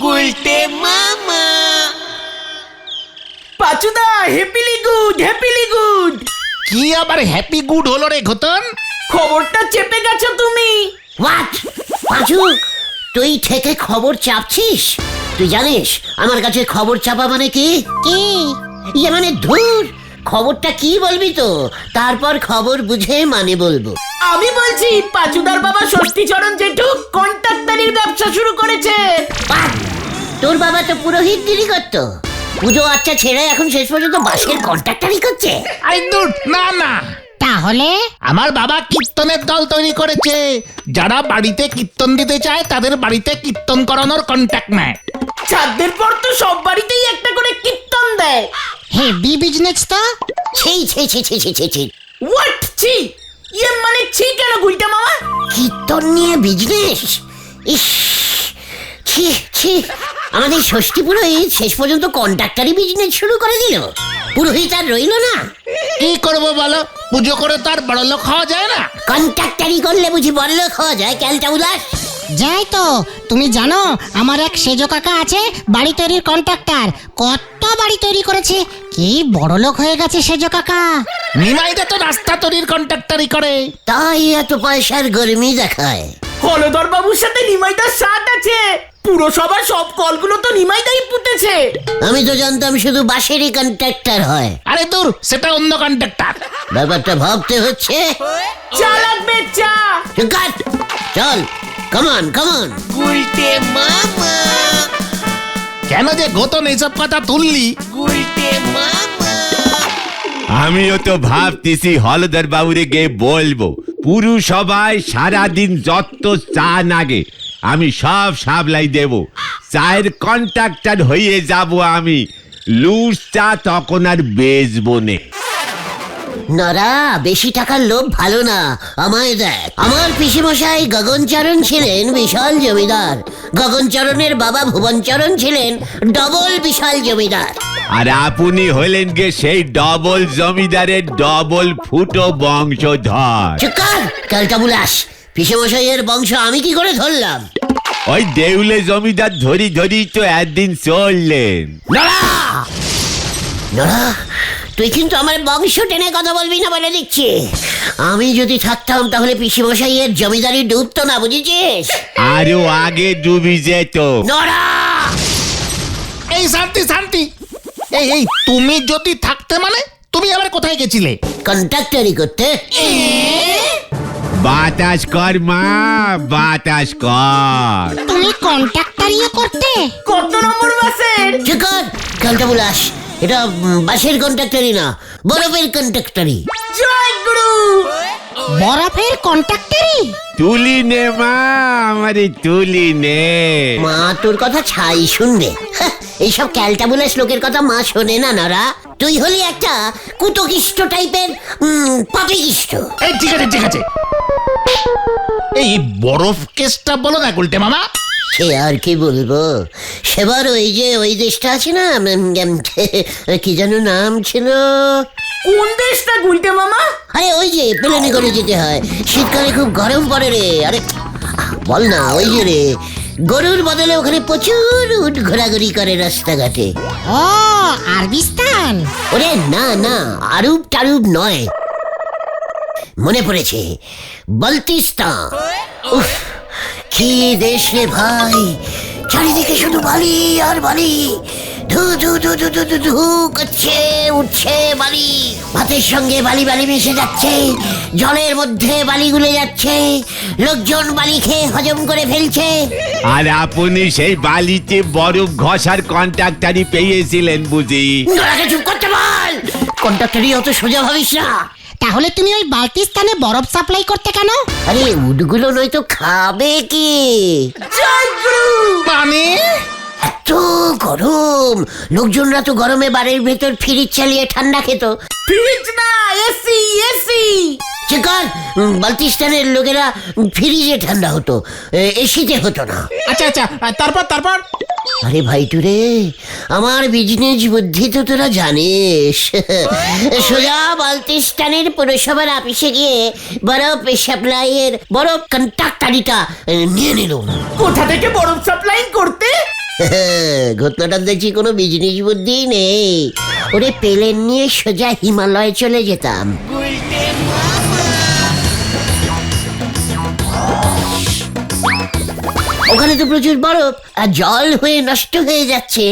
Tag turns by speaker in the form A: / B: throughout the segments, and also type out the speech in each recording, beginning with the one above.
A: গুলটে মামা।
B: পাচুদা, happily good.
C: কি আবার হ্যাপি গুড হলো রে ঘতন?
B: খবরটা চেপে গেছো তুমি।
D: হোয়াট? পাঁচু, তুই থেকে খবর চাপছিস? তুই জানিস আমার কাছে খবর চাপা মানে কি? কি ইয়ে মানে ধুর, খবরটা কি বলবি তো, তারপর খবর বুঝে মানে বলবো।
B: আমি বলছি পাচুদার বাবা ষষ্ঠীচরণ জেঠু কন্ট্রাক্টরির ব্যবসা শুরু করেছে।
D: বাহ! তোর বাবা তো পুরোহিতগিরি করতো, পুজো আচ্ছা ছেড়ে এখন শেষ পর্যন্ত বাসের কন্ট্রাক্টরি করছে।
C: আরে দূর, না না,
E: তাহলে
C: আমার বাবা কীর্তনের দল তৈরি করেছে। যারা বাড়িতে কীর্তন দিতে চায় তাদের বাড়িতে কীর্তন করানোর কন্ট্যাক্ট নেয়।
B: চাঁদের পর তো সব বাড়িতেই একটা করে কীর্তন দেয়।
E: হেভি বিজনেস তো।
D: ছি ছি ছি ছি ছি ছি ছি।
B: হোয়াট ছি? ইয়ে মানে ছি কেন গুলটে মামা?
D: কীর্তন নিয়ে বিজনেস? ইস, ছি ছি। আমাদের ষষ্ঠী পুরোহিত শেষ পর্যন্ত কন্ট্রাক্টরি বিজনেস শুরু করে দিল। পুরোহিত আর রইল না।
C: কি করবো বলো, পুজো করে তো আর বড় লোক হওয়া যায় না।
D: কন্ট্রাক্টরি করলে বুঝি বড়লোক হওয়া যায়? ক্যালটা উদাস।
E: যাই তো, তুমি জানো আমার এক সেজো কাকা আছে, বাড়ি তৈরির কন্ট্রাক্টর। কত বাড়ি তৈরি করেছে, কি বড় লোক হয়ে গেছে সেজো কাকা।
C: নিমাইদা তো রাস্তা তৈরির কন্ট্রাক্টরি করে।
D: তাই এত পয়সার গরমি দেখায়।
B: হলধর বাবুর সাথে নিমাইদার সাথ আছে। পুরসভার সব কলগুলো তো নিমাইদাই পুঁতেছে।
D: আমি তো জানতাম শুধু বাসেরই কন্ট্রাক্টর হয়।
C: আরে দূর, সেটা অন্য কন্ট্রাক্টর।
D: ব্যাপারটা ভাবতে হচ্ছে।
B: চা লাগবে চা।
D: চল, কমন কমন।
A: গুলটে মামা।
C: কেন যে ঘতন এসব কথা তুললি?
A: গুলটে মামা।
F: আমিও তো ভাবতেছি হলদর বাবুরে গিয়ে বলবো পুরসভায় সারাদিন যত চা নাগে আমি সব সাবলাই দেব, চায়ের কন্ট্রাক্টর হয়ে যাব আমি। লুজ চা তখন আর বেচবো নে।
D: নরা, বেশি টাকার লোভ ভালো না। আমায় দেখ, আমার পিসিমশাই গগনচরণ ছিলেন বিশাল জমিদার। গগনচরণের বাবা ভুবনচরণ ছিলেন ডবল বিশাল জমিদার।
F: আর আপনি হলেন গে সেই ডবল জমিদারের ডবল ফুটো বংশধর।
D: চুকার ক্যালটা বুলাস। পিসিমশাইয়ের বংশ আমি কি করে ধরলাম?
F: ওই দেউলে জমিদার ধরি ধরি তো একদিন চললেন।
D: নরা, নরা, তুই কিন্তু আমার বংশ টেনে কথা বলবি না বলে দিচ্ছি। আমি যদি থাকতাম তাহলে পিসিমশাইয়ের জমিদারি ডুবতো না, বুঝেছিস?
F: আরো আগে ডুবি যেত।
D: নরা,
C: এই শান্তি শান্তি, এই তুমি যদি থাকতে মানে তুমি আবার কোথায় গেছিলে?
D: কন্ট্রাক্টরি করতে।
F: বাতাস কর মা, বাতাস কর।
E: তুমি কন্ট্রাক্টরিও করতে?
B: কত নম্বর বাসের?
D: চুকার ক্যালটা বুলাস। এটা বাসের কন্ট্রাক্টরি না, বরফের কন্ট্রাক্টরি।
B: জয় গুরু।
E: বরফের কন্ট্রাক্টরি?
F: তুলি নে মা, আমারে তুলি নে।
D: মা তোর কথা ছাই শুনবে। হ্যাঁ, এইসব ক্যালটাবুলাস লোকের কথা মা শোনে না। নরা, তুই হলি একটা কুতকিষ্ট টাইপের পাপিকিষ্ট।
C: এই ঠিক আছে ঠিক আছে, এই বরফ কেসটা বলো না গুলটে মামা।
D: সে আর কি বলবো, সেবার ওই যে ওই দেশটা আছে না, কি যেন নাম ছিল?
B: কোন দেশটা গুলটে মামা?
D: আরে ওই যে প্লেনে করে যেতে হয়, শীতকালে খুব গরম পড়ে রে। আরে বল না, ওই যে রে, গরুর বদলে ওখানে প্রচুর উট ঘোরাঘুরি করে রাস্তাঘাটে।
E: ও, আরবিস্তান?
D: ওরে না না, আরব টারুব নয়, মনে পড়েছে, বাল্টিস্তান। উফ, কি দেশ রে ভাই, চারিদিকে শুধু বালি আর বালি। ধু ধু ধু ধু ধু ধু ধু করছে, উঠছে বালি, ভাতের সঙ্গে বালি বালি মিশে যাচ্ছে, জলের মধ্যে বালি গুলে যাচ্ছে, লোকজন বালি খেয়ে হজম করে ফেলছে।
F: আর আপনি সেই বালিতে বরফ ঘষার কন্ট্রাক্টরি পেয়েছিলেন বুঝি?
D: নোরাকে চুপ করতে বল, কন্ট্রাক্টরি অত সোজা ভাবিস না।
E: তাহলে তুমি ওই বাল্টিস্তানে বরফ সাপ্লাই করতে কেন?
D: আরে উটগুলো নয়তো খাবে কি?
B: জয় গুরু।
C: মানে
D: এত গরম, লোকজনরা তো গরমে বাড়ির ভেতর ফ্রিজ চালিয়ে ঠান্ডা খেত।
B: ফ্রিজ না, এসি এসি।
D: চিকন, বাল্টিস্তানের লোকেরা ফ্রিজে ঠান্ডা হতো, এসিতে হতো না।
C: আচ্ছা আচ্ছা, তারপর তারপর
D: আরে ভাইটুরে, আমার বিজনেস বুদ্ধি তো তোরা জানিস। সোজা বাল্টিস্তানের পুরসভার অফিসে গিয়ে বরফ সাপ্লাইয়ের বরফ কন্ট্রাক্টরিটা নিয়ে নিল।
B: কোথা থেকে বরফ সাপ্লাই করতে?
D: ঘটনাটা দেখছি কোনো বিজনেস বুদ্ধি নেই। ওরে প্লেন নিয়ে সোজা হিমালয়ে চলে যেতাম। ওখানে তো প্রচুর বরফ আর জল হয়ে নষ্ট হয়ে যাচ্ছে।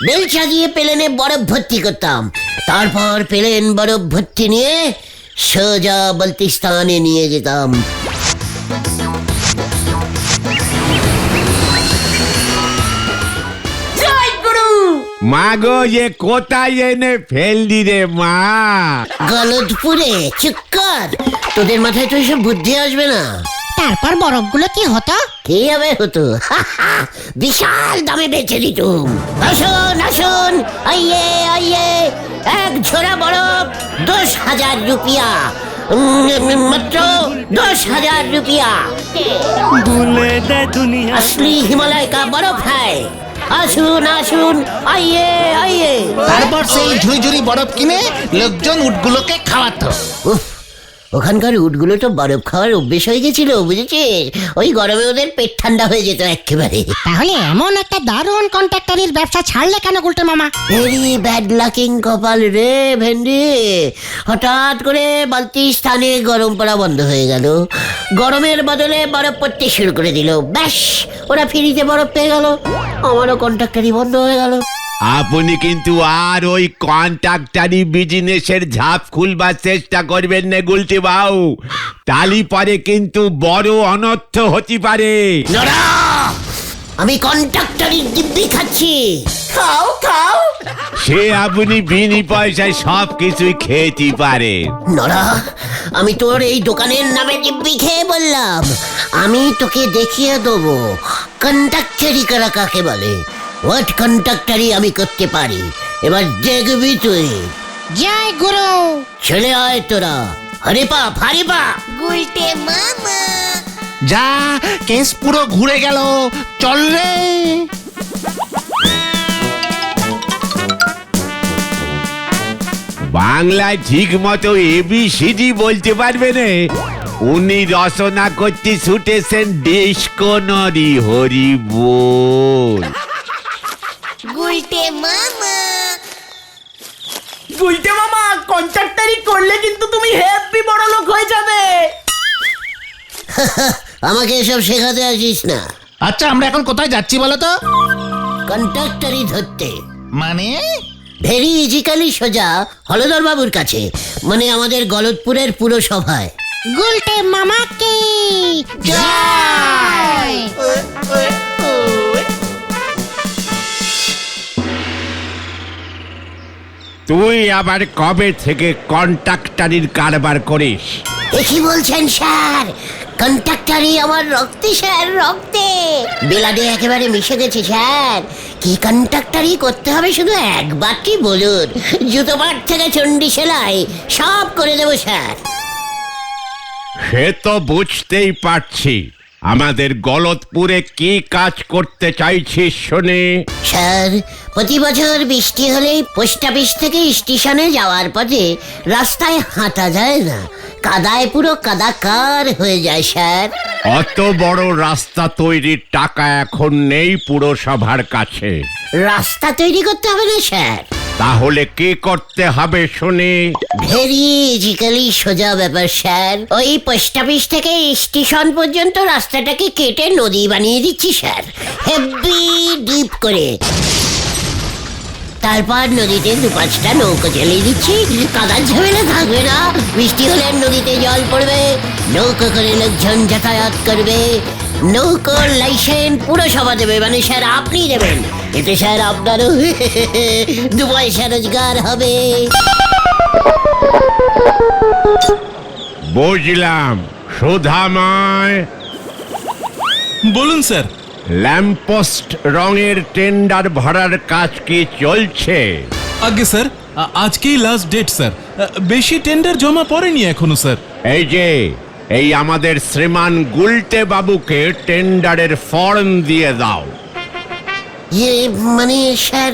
D: বেলচা দিয়ে প্লেনে বরফ ভর্তি করতাম, তারপর প্লেন বরফ ভর্তি নিয়ে সোজা বাল্টিস্তানে নিয়ে যেতাম।
B: জয় গুরু।
F: মা গো এ কোথায় এনে ফেললি রে মা?
D: গলদপুরে। চুপ কর, তোদের মাথায় তো এসব বুদ্ধি আসবে না।
E: তারপর বরফগুলো কি হতো?
D: কি হবে হতো, বিশাল দামে বেচে দিতুম। আসুন আসুন, আইয়ে আইয়ে, এক ঝোড়া বরফ 10,000 রুপিয়া, মাত্র 10,000 রুপিয়া। असली हिमालय का बर्फ है। আসুন আসুন, আইয়ে আইয়ে।
C: তারপর সেই ঝুড়ি বরফ কিনে লোকজন উটগুলোকে খাওয়াতো।
D: উফ, ওখানকার উটগুলো তো বরফ খাওয়ার অভ্যেস হয়ে গেছিল, বুঝেছিস? ওই গরমে ওদের পেট ঠান্ডা হয়ে যেত একেবারে।
E: তাহলে এমন একটা দারুণ কন্ট্রাক্টরের ব্যবসা ছাড়লে কেন গুলটে মামা?
D: ভেরি ব্যাড লাকিং কপাল রে ভেন্ডি। হঠাৎ করে বাল্টিস্তানে গরম পড়া বন্ধ হয়ে গেল, গরমের বদলে বরফ পড়তে শুরু করে দিল। ব্যাস, ওরা ফ্রিতে বরফ পেয়ে গেল, আমারও কন্ট্রাক্টরই বন্ধ হয়ে গেল।
F: আপনি কিন্তু আর ওই কন্ট্রাক্টারি বিজনেসের ঝাপ খুলবার চেষ্টা করবেন না গুলটি বাউ, তালি পরে কিন্তু বড় অনর্থ হতে পারে।
D: নড়া, আমি কন্ট্রাক্টরের দিব্যি খাচ্ছি।
B: খাও খাও।
F: সে আপনি বিনি পয়সায় সব কিছুই খেতে পারে।
D: নড়া, আমি তোর এই দোকানের নামে দিব্যি খেয়ে বললাম, আমি তোকে দেখিয়ে দেবো কন্ট্রাক্টরি করা কাকে বলে। হোয়াট কন্ট্রাক্টরি আমি করতে পারি, এবার দেখবি তুই।
E: জয় গুরু।
D: চলে আয় তোরা, হরে পা ফারে পা।
A: গুলটে মামা।
C: যা, কেস পুরো ঘুরে গেল, চল রে।
F: বাংলায় ঠিক মতো ABCD বলতে পারবে না, উনি রচনা করতে ছুটেছেন ডিসকোনারি হরি বল।
A: গুলটে মামা।
B: গুলটে মামা, কন্ট্রাক্টারি করলে কিন্তু তুমি হেভি বড় লোক হয়ে যাবে।
D: আমাকে এসব শেখাতে আসিস না।
C: আচ্ছা, আমরা এখন কোথায় যাচ্ছি বলো তো?
D: কন্ট্রাক্টরি ধরতে।
C: মানে
D: ভেরি ইজিক্যালি সোজা হলদর বাবুর কাছে, মানে আমাদের গলদপুরের পুরসভায়।
E: গুলটে মামা কি জয়।
F: তুই আবার কবে থেকে কন্ট্রাক্টারির কারবার করিস?
D: কি বলছেন স্যার? কন্ট্রাক্টরি আমার রক্তে স্যার, রক্তে বেলাডে একেবারে মিশে গেছে স্যার। কি কন্ট্রাক্টরি করতে হবে শুধু একবারটি বলুন, জুতো পাট থেকে চন্ডি সেলাই সব করে দেবো স্যার।
F: সে তো বুঝতেই পারছি, আমাদের গলদপুরে কি কাজ করতে চাইছিস শুনে?
D: স্যার, প্রতি বছর বৃষ্টি হলেই পোস্ট অফিস থেকে স্টেশনে যাওয়ার পথে রাস্তায় হাঁটা যায় না, কাদায় পুরো কাদাকার হয়ে যায় স্যার।
F: অত বড় রাস্তা তৈরির টাকা এখন নেই পুরসভার কাছে।
D: রাস্তা তৈরি করতে হবে না স্যার,
F: তাহলে কি করতে হবে শুনে?
D: ভেরি ইজিক্যালি সোজা ব্যাপার স্যার। ওই পোস্ট অফিস থেকে স্টেশন পর্যন্ত রাস্তাটাকে কেটে নদী বানিয়ে দিচ্ছি স্যার, হেভি ডিপ করে। তারপর নদীতে 2-5টা নৌকো চালিয়ে দিচ্ছি, কাদার ঝামেলা থাকবে না। বৃষ্টি হলে নদীতে জল পড়বে, নৌকো করে লোকজন যাতায়াত করবে। নৌকোর লাইসেন্স পুরসভা দেবে, মানে স্যার আপনি দেবেন। এতে স্যার আপনারও 2 পয়সা রোজগার হবে।
F: বুঝলাম। সুধাময়,
G: বলুন স্যার।
F: ল্যাম্পপোস্ট রঙের টেন্ডার ভরার কাজ কি চলছে?
G: আগে স্যার, আজকেই লাস্ট ডেট স্যার। বেশি টেন্ডার জমা পড়েনি এখনো স্যার।
F: এই যে, এই আমাদের শ্রীমান গুলটে বাবুকে টেন্ডারের ফর্ম দিয়ে দাও।
D: মানে স্যার,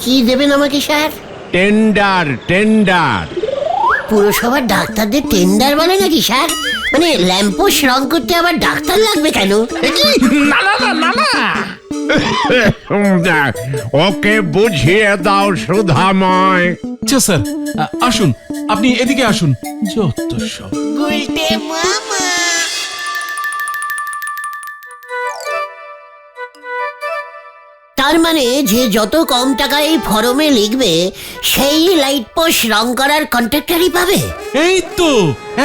D: কি দেবেন আমাকে স্যার?
F: Tender tender.
D: পুরসভার ডাক্তারদের টেন্ডার বলে নাকি স্যার? মানে ল্যাম্পোস্ট রং করতে আবার ডাক্তার লাগবে কেন?
C: এ কি? না না না না না,
F: ওকে বুঝিয়ে দাও সুধাময়।
G: আচ্ছা স্যার, আসুন, আপনি এদিকে আসুন। যত সব।
A: গুলটে মামা
D: তার মানে যে যত কম টাকায় এই ফরমে লিখবে সেই লাইট পোস্ট রং করার কন্ট্রাক্টরই পাবে।
G: এই তো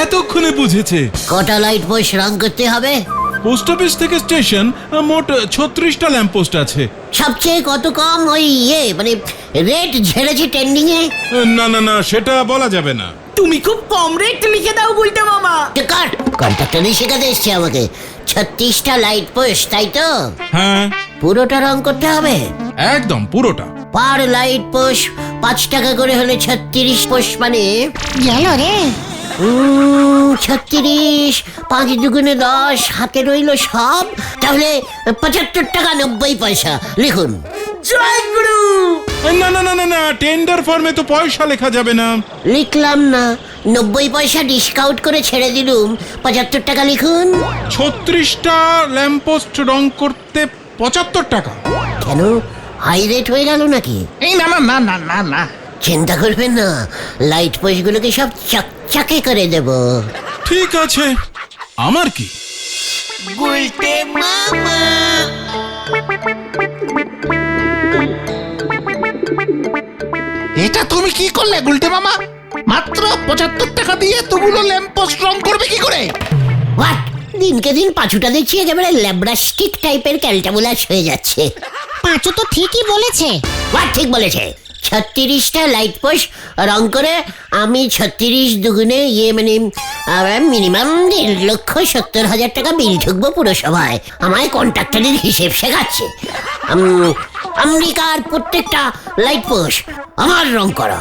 G: এতক্ষণে বুঝেছে।
D: কটা লাইট পোস্ট রং করতে হবে?
G: পোস্ট অফিস থেকে স্টেশন মোট 36টা ল্যাম্পপোস্ট আছে।
D: সবচেয়ে কত কম ওই মানে রেট ঝেড়েছি ট্রেন্ডিং এ?
G: না না না, সেটা বলা যাবে না।
B: তুমি খুব কম রেট লিখে দাও গুলটে মামা।
D: কন্ট্রাক্টরই শেখাতে এসছে আমাকে। 36টা লাইট পোস্ট, তাই তো?
G: হ্যাঁ,
D: পুরোটা রং করতে হবে?
G: একদম পুরোটা।
D: পার লাইট পোস্ট 5 টাকা করে হলে 36 পোস্ট মানে
E: গেল রে।
D: 36, 5 দুগুণে 10, হাতে রইল সব। তাহলে 75 টাকা 90 পয়সা লিখুন।
B: জয় গুরু।
G: না না না না না, টেন্ডার ফর্মে তো পয়সা লেখা যাবে না।
D: লিখলাম না, 90 পয়সা ডিসকাউন্ট করে ছেড়ে দিলুম। 75 টাকা লিখুন।
G: 36টা ল্যাম্পপোস্ট রং করতে 75 টাকা।
D: কেন, হাই রেট হয়ে গেল নাকি?
C: এই না না না না না না,
D: চিন্তা করবেন না, লাইট পোস্টগুলোকে সব চকচকে করে দেব।
G: ঠিক আছে, আমার কি।
A: গুলটে মামা
C: এটা তুমি কি করলে গুলটে মামা? মাত্র 75 টাকা দিয়ে দুগুলো ল্যাম্পপোস্ট রং করবে কি করে?
D: হোয়াট, দিনকে দিন পাঁচুটা দেখছি একেবারে ল্যাব্রাস্টিক টাইপের ক্যালটাবুলাস হয়ে যাচ্ছে।
E: পাঁচু তো ঠিকই বলেছে।
D: হোয়াট ঠিক বলেছে? 36টা লাইট পোস্ট রং করে আমি 36 দুগুণে মিনিমাম 1,70,000 টাকা বিল ঠুকবো পুরসভায়। আমায় কন্ট্রাক্টরের হিসেব শেখাচ্ছে। আমেরিকার প্রত্যেকটা লাইট পোস্ট আমার রং করা।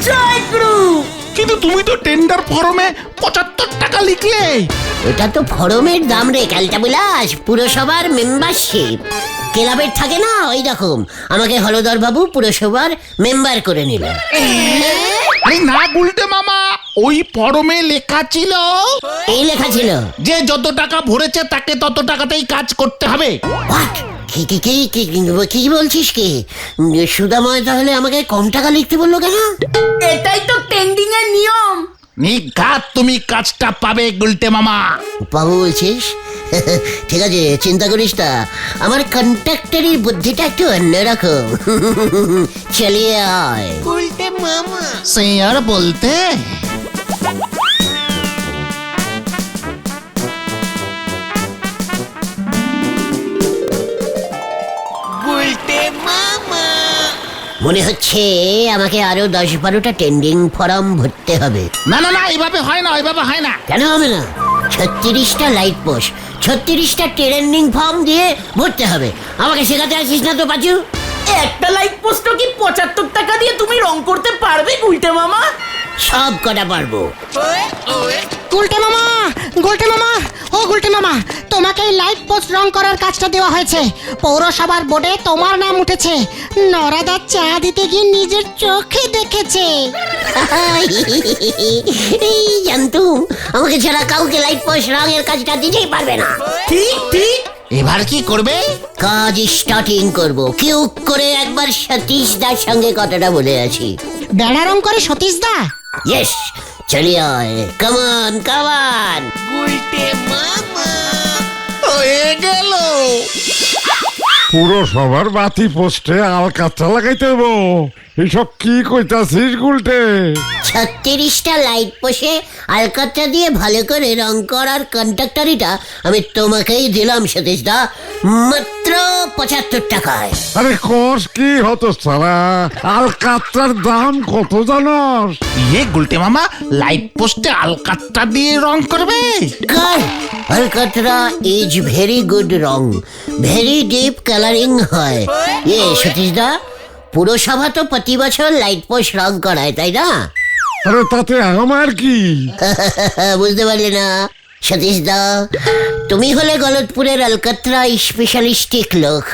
B: জয় গুরু।
C: কিন্তু তুমি তো টেন্ডার ফর্মে 75 টাকা লিখলে।
D: এটা তো ফরমের দাম রে ক্যালটাবুলাস, পুরসভার মেম্বারশিপ। ক্লাবের থাকে না ওই রকম, আমাকে হলদর বাবু পুরসভার মেম্বার করে নিল।
C: আরে না গুলটে মামা, ওই ফর্মে লেখা ছিল
D: এই লেখা ছিল
C: যে যত টাকা ভরেছে তাকে তত টাকাতেই কাজ করতে হবে।
D: হোয়াট, কি কি কি কি কি বলছিস কি? সুদাময় তাহলে আমাকে কম টাকা লিখতে বললো কেন?
B: এটাই তো ট্রেন্ডিং এর নিয়ম।
C: নিঘাত তুমি কাজটা পাবে গুলটে মামা।
D: বাবু বলছিস? ঠিক আছে, চিন্তা করিস না, আমার কন্ট্রাক্টরের বুদ্ধিটা একটু অন্যরকম। চলিয়ে আয়।
A: গুলটে মামা
C: সে আর বলতে।
A: গুলটে মামা
D: মনে হচ্ছে আমাকে আরো 10-12টা টেন্ডিং ফর্ম ভরতে হবে।
C: না না না, এইভাবে হয় না, এইভাবে হয় না।
D: কেন হবে না? 36টা লাইট পোস্ট 36টা ট্রেন্ডিং ফর্ম দিয়ে ভরতে হবে। আমাকে শেখাতে আসিস না তো পাচু।
B: একটা লাইট পোস্টও কি 75 টাকা দিয়ে তুমি রং করতে পারবে গুলটে মামা?
D: সব কটা পারবো।
E: গুলটে মামা, গুলটে মামা, ও গুলটে মামা, তোমাকে এই লাইট পোস্ট রং করার কাজটা দেওয়া হয়েছে। পৌরসভার বোর্ডে তোমার নাম উঠেছে। নরাদা চা দিতে গিয়ে নিজের চোখে দেখেছে।
D: এই জানতুম আমাকে ছাড়া কাউকে লাইট পোস্ট রঙের কাজটা দিতেই পারবে না।
B: ঠিক ঠিক।
C: এবার কি করবে?
D: কাজ স্টার্টিং করব। কিউ করে একবার সতীশ দার সঙ্গে কথাটা বলে আছি।
E: বেড়া রং করে সতীশ দা?
D: ইয়েস, চলিয়ে আয়। কামান কামান।
A: গুলটে মামা
C: হয়ে গেল।
H: পুরসভার বাতি পোস্টে আলকাতরা লাগাইতে হবো। এসব কি কইতাছিস গুলটে?
D: 36টা লাইট পোস্টে আলকাতরা দিয়ে ভালো করে রং করার কন্ট্রাক্টরিটা আমি তোমাকেই দিলাম সতীশ দা, মাত্র 75 টাকায়।
H: আরে কোষ কি হতো সারা, আলকাতরার দাম কত জানস?
C: ইয়ে গুলটে মামা, লাইট পোস্টে আলকাতরা দিয়ে রং করবে?
D: কার আলকাতরা ইজ ভেরি গুড রং, ভেরি ডিপ কালারিং হয়। সতীশ দা, পুরসভা তো প্রতি বছর লাইট পোস্ট রং করায়, তাই না?
H: আরে তাতে আমার কি?
D: বুঝতে পারলে না সতীশ দা? তুমি হলে গলতপুরের আলকাতরা স্পেশালিস্টিক লোক।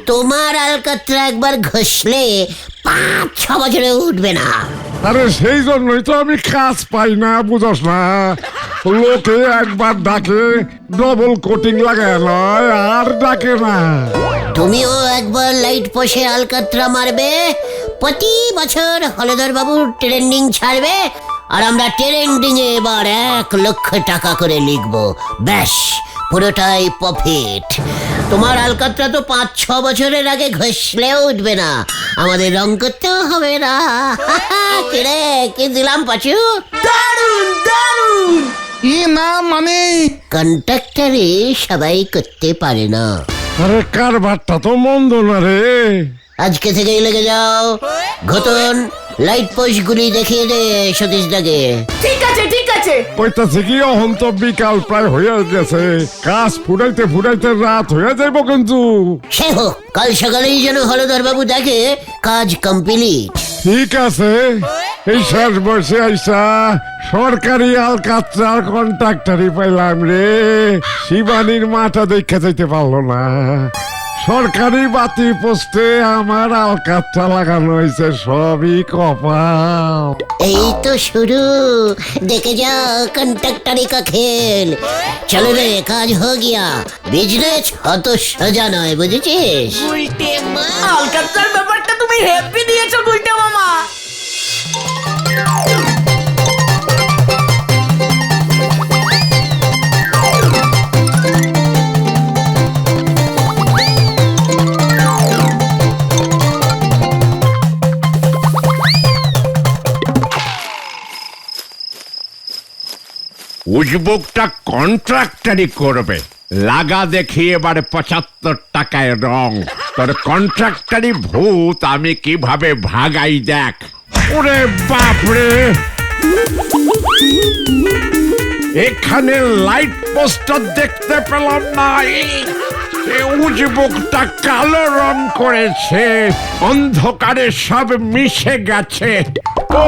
D: তোমার আলকাতরা একবার ঘষলে 5-6 বছরে উঠবে না।
H: আরে সেই জন্যই তো আমি কাজ পাই না, বুঝস না? লোকে একবার ডাকে, ডবল কোটিং লাগায় নয় আর ডাকে না।
D: তুমিও একবার লাইট পোষে আলকাতরা মারবে, প্রতি বছর হলধর বাবুর ট্রেন্ডিং ছাড়বে, আর আমরা ট্রেন্ডিং এ এবার 1,00,000 টাকা করে লিখবো। ব্যাস, পুরোটাই প্রফিট। তোমার আলকাতরা তো 5-6 বছরের আগে ঘষলেও উঠবে না, আমাদের রং করতেও হবে না। কিরে, কি দিলাম পাচু?
B: দারুণ দারুণ।
C: না মানে
D: কন্ট্রাক্টরে সবাই করতে পারে না।
H: আরে কারবারটা তো মন্দ না রে।
D: আজকে থেকেই লেগে যাও। ঘটন, লাইট পোস্ট গুলি দেখিয়ে দে সতীশ দাকে।
B: ঠিক আছে ঠিক আছে।
H: কইতাছে কি অহন তো বিকাল প্রায় হয়ে গেছে, কাজ ফুরাইতে ফুরাইতে রাত হয়ে যাইব কিন্তু।
D: সে হোক, কাল সকালেই যেন হলধর বাবু দেখে কাজ কমপ্লিট।
H: ঠিক আছে, এই শেষ বয়সে আইসা সরকারি আলকাতরার কন্ট্রাক্টরই পাইলাম রে। শিবানীর মাটা দেখে যাইতে পারলো না। সরকারি বাতি পোস্টে আমার আলকাতরা লাগানো হয়েছে, সবই কপাল।
D: এই তো শুরু, দেখে যা কন্ট্রাক্টরি কা খেল। চলো রে, কাজ হো গিয়া। বিজনেস অত সোজা নয়, বুঝেছিস?
A: গুলটে মামা
B: আলকাতরার ব্যাপারটা তুমি হ্যাপি দিয়েছো গুলটে মামা।
F: উজবুকটা কন্ট্রাক্টরই করবে। লাগা দেখি এবারে 75 টাকায় রং। তোর কন্ট্রাক্টরই ভূত আমি কিভাবে ভাগাই দেখ।
H: ওরে বাপরে, এখানে লাইট পোস্টার দেখতে পেলাম না। উজবুকটা কালো রং করেছে, অন্ধকারে সব মিশে গেছে। ও,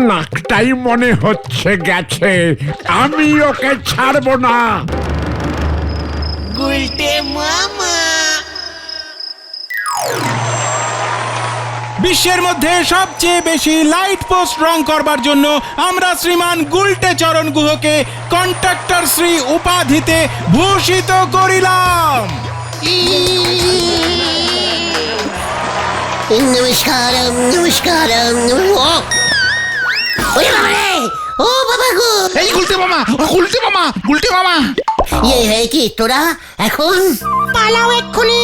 H: নাকটাই মনে হচ্ছে গেছে। আমি ওকে ছাড়বো না।
A: গুলটে মামা
G: বিশ্বের মধ্যে সবচেয়ে বেশি লাইট পোস্ট রং করবার জন্য আমরা শ্রীমান গুলটে চরণ গুহকে কন্ট্রাক্টর শ্রী উপাধিতে ভূষিত করিলাম।
D: নমস্কারম নমস্কারম। ওরে বাবা রে, ও বাবা গো।
C: এই গুলটে মামা, গুলটে মামা, গুলটে মামা।
D: হে কি তোরা এখন?
E: পালাও এক্ষুনি,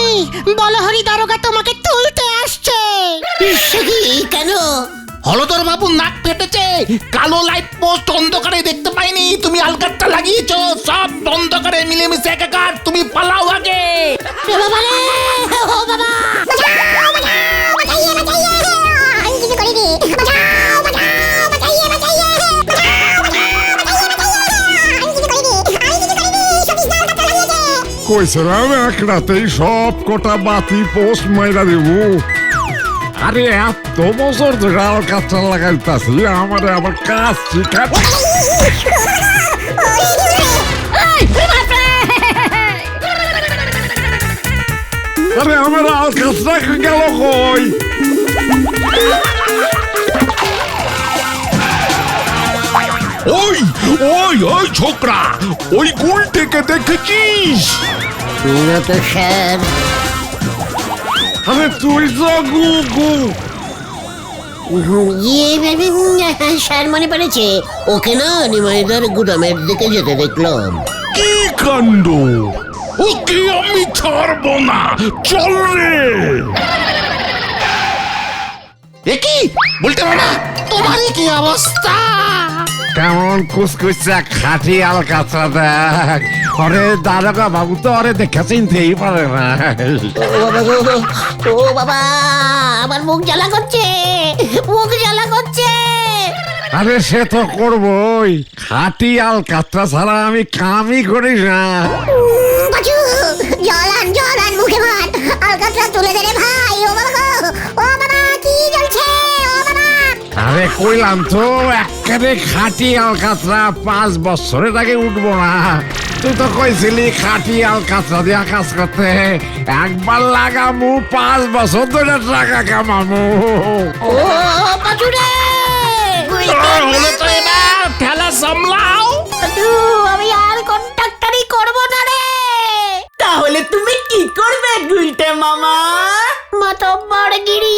E: বলহরি দারোগা তোমাকে তুলতে আসছে।
D: সে কি, কেন?
C: হলধর বাবু নাক ফেটেছে, কালো লাইট পোস্ট অন্ধকারে দেখতে পাইনি, তুমি আলকাতরা লাগিয়েছো, সব অন্ধকারে মিলেমিশে একাকার, তুমি পালাও আগে।
D: এ বাবা রে, ও বাবা।
H: কইছিলাম এক রাতেই সব কটা বাতি পোস্ট মাইরা দেবো। আরে এত বছর ধরে আলকাতরা লাগাইতাছি, আমারে আবার কাজ শিখা। আরে আমার আলকাতরা গেল কই?
C: ওই ওই ওই ছোকরা, ওই গুলটেকে দেখেছিস?
D: না তো স্যার।
H: আরে তুই তো গুগু।
D: স্যার মনে পড়েছে, ওকে না নিমাইদার গুদামের দিকে যেতে দেখলাম।
C: কি কাণ্ড! ওকে আমি ছাড়বো না, চল রে। কি বলতে মামা, তোমার কি অবস্থা?
H: কেমন কুচকুচা খাঁটি আলকাতরা দেখ। আরে দারোগা বাবু তো আরে দেখা চিনতেই পারে না।
D: ও বাবা গো, ও বাবা, আমার মুখ জ্বালা করছে, মুখ জ্বালা করছে।
H: আরে সে তো করবই, খাঁটি আলকাতরা ছাড়া আমি কামই করি না।
D: বাজু, জলান মুখে ভাত, আলকাতরা তুলে দে রে ভাই। ও বাবা গো, ও বাবা, কি জ্বলছে? ও বাবা।
H: আরে কইলাম তো একেবারে খাঁটি আলকাতরা, 5 বছরের আগে উঠবো না। তুই তো কইছিলি খাঁটি আলকাতরা দিয়া কাজ করতে, একবার লাগামু 5 বছর ধরে টাকা কামামু।
D: ও বাজু রে,
C: হলো তো এবার ঠেলা সামলাও।
D: বাজু, আমি আর কন্ট্রাক্টরি করব না রে।
B: তাহলে তুমি কি করবে গুলটে মামা?
D: গিরি